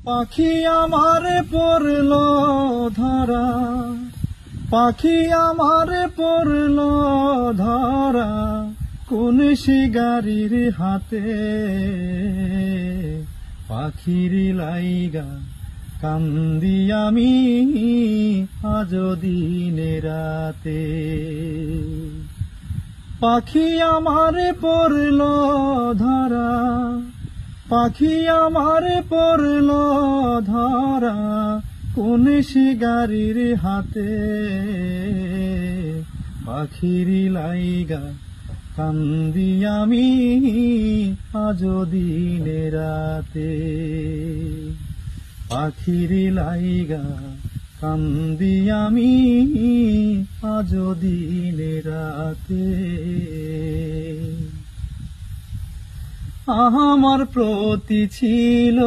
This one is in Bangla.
পাখি আমার পড়ল ধরা, পাখি আমার পড়ল ধরা, কোন সে গাড়ির হাতে। পাখির লাইগা কান্দি আমি আজ দিনে রাতে। পাখি আমার পড়ল ধরা, পাখি আমার পড়ল ধরা, কোন সে গাড়ির হাতে। পাখির লাইগা কান্দি আমি আজ দিনে রাতে। পাখির লাইগা কান্দি আমি আজ দিনে রাতে। আমার প্রতি ছিল